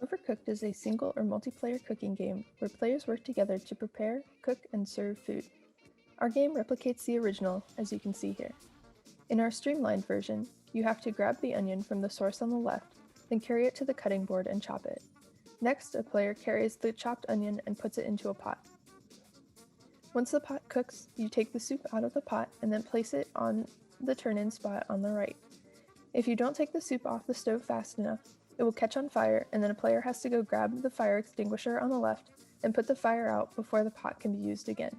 Overcooked is a single or multiplayer cooking game where players work together to prepare, cook, and serve food. Our game replicates the original, as you can see here. In our streamlined version, you have to grab the onion from the source on the left, then carry it to the cutting board and chop it. Next, a player carries the chopped onion and puts it into a pot. Once the pot cooks, you take the soup out of the pot and then place it on the turn-in spot on the right. If you don't take the soup off the stove fast enough, it will catch on fire, and then a player has to go grab the fire extinguisher on the left and put the fire out before the pot can be used again.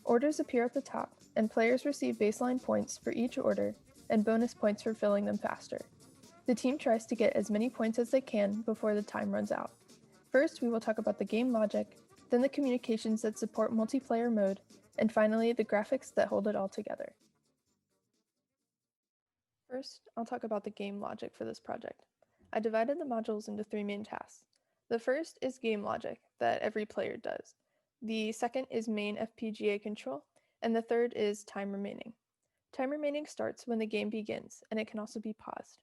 Orders appear at the top, and players receive baseline points for each order and bonus points for filling them faster. The team tries to get as many points as they can before the time runs out. First, we will talk about the game logic, then the communications that support multiplayer mode, and finally the graphics that hold it all together. First, I'll talk about the game logic for this project. I divided the modules into 3 main tasks. The first is game logic that every player does. The second is main FPGA control, and the third is time remaining. Time remaining starts when the game begins, and it can also be paused.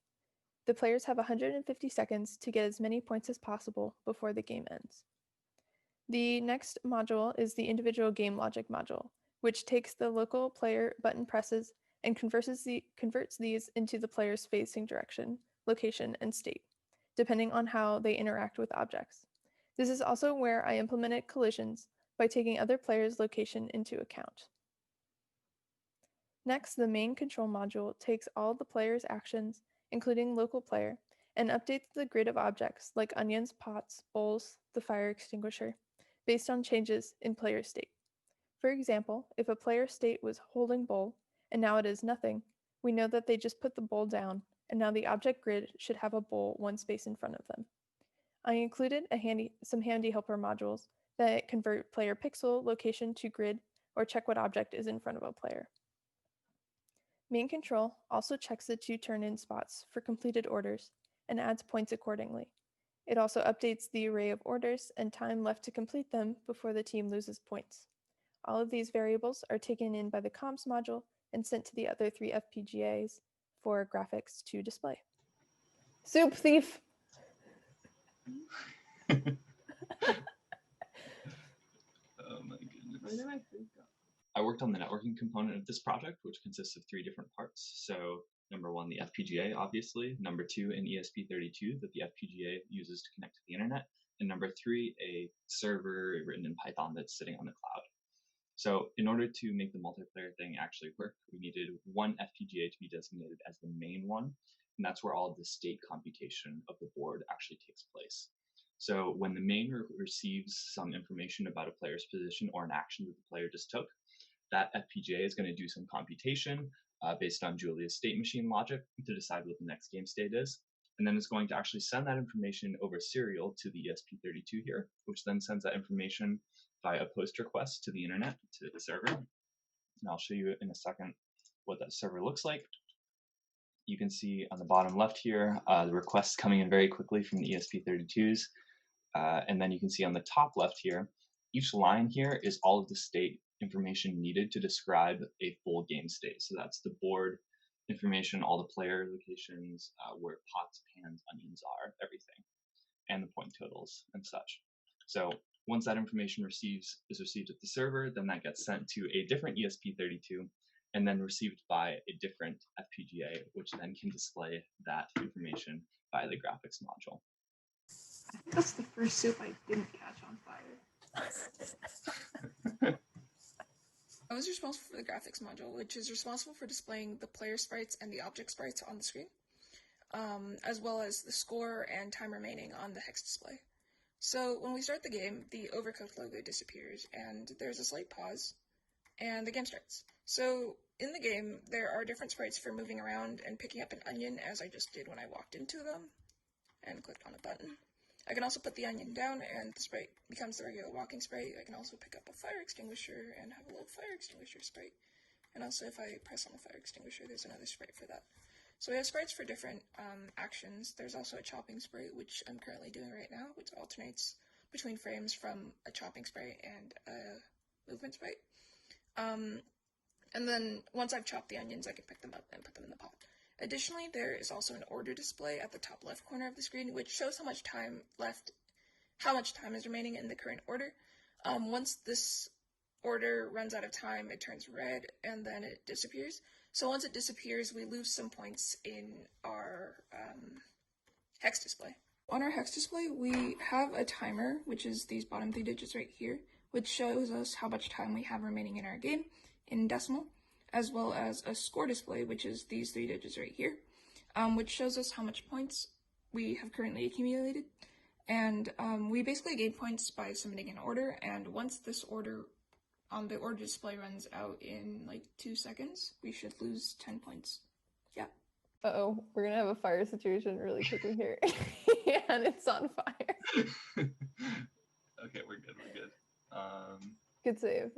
The players have 150 seconds to get as many points as possible before the game ends. The next module is the individual game logic module, which takes the local player button presses and converts these into the player's facing direction, location, and state, depending on how they interact with objects. This is also where I implemented collisions by taking other players' location into account. Next, the main control module takes all the player's actions, including local player, and updates the grid of objects like onions, pots, bowls, the fire extinguisher, based on changes in player state. For example, if a player's state was holding bowl, and now it is nothing, we know that they just put the bowl down, and now the object grid should have a bowl 1 space in front of them. I included some handy helper modules that convert player pixel location to grid or check what object is in front of a player. Main control also checks the 2 turn-in spots for completed orders and adds points accordingly. It also updates the array of orders and time left to complete them before the team loses points. All of these variables are taken in by the comms module and sent to the other 3 FPGAs for graphics to display. Soup thief! Oh my goodness. Where did my food go? I worked on the networking component of this project, which consists of 3 different parts. So number 1, the FPGA, obviously. Number 2, an ESP32 that the FPGA uses to connect to the internet. And number 3, a server written in Python that's sitting on the cloud. So in order to make the multiplayer thing actually work, we needed one FPGA to be designated as the main one, and that's where all of the state computation of the board actually takes place. So when the main receives some information about a player's position or an action that the player just took, that FPGA is going to do some computation based on Julia's state machine logic to decide what the next game state is. And then it's going to actually send that information over serial to the ESP32 here, which then sends that information via a post request to the internet, to the server. And I'll show you in a second what that server looks like. You can see on the bottom left here, the requests coming in very quickly from the ESP32s. And then you can see on the top left here, each line here is all of the state information needed to describe a full game state. So that's the board information, all the player locations, where pots, pans, onions are, everything, and the point totals and such. So once that information is received at the server, then that gets sent to a different ESP32 and then received by a different FPGA, which then can display that information via the graphics module. I think that's the first soup I didn't catch on fire. I was responsible for the graphics module, which is responsible for displaying the player sprites and the object sprites on the screen, as well as the score and time remaining on the hex display. So when we start the game, the Overcooked logo disappears, and there's a slight pause, and the game starts. So in the game, there are different sprites for moving around and picking up an onion, as I just did when I walked into them and clicked on a button. I can also put the onion down and the sprite becomes the regular walking sprite. I can also pick up a fire extinguisher and have a little fire extinguisher sprite. And also if I press on the fire extinguisher, there's another sprite for that. So we have sprites for different actions. There's also a chopping sprite, which I'm currently doing right now, which alternates between frames from a chopping sprite and a movement sprite. And then once I've chopped the onions, I can pick them up and put them in the pot. Additionally, there is also an order display at the top left corner of the screen, which shows how much time is remaining in the current order. Once this order runs out of time, it turns red and then it disappears. So once it disappears, we lose some points in our hex display. On our hex display, we have a timer, which is these bottom 3 digits right here, which shows us how much time we have remaining in our game in decimal, as well as a score display, which is these 3 digits right here, which shows us how much points we have currently accumulated. And we basically gain points by submitting an order, and once this order the order display runs out in like 2 seconds, we should lose 10 points. Yeah. Uh-oh, we're gonna have a fire situation really quickly here. And it's on fire. Okay, we're good. Good save.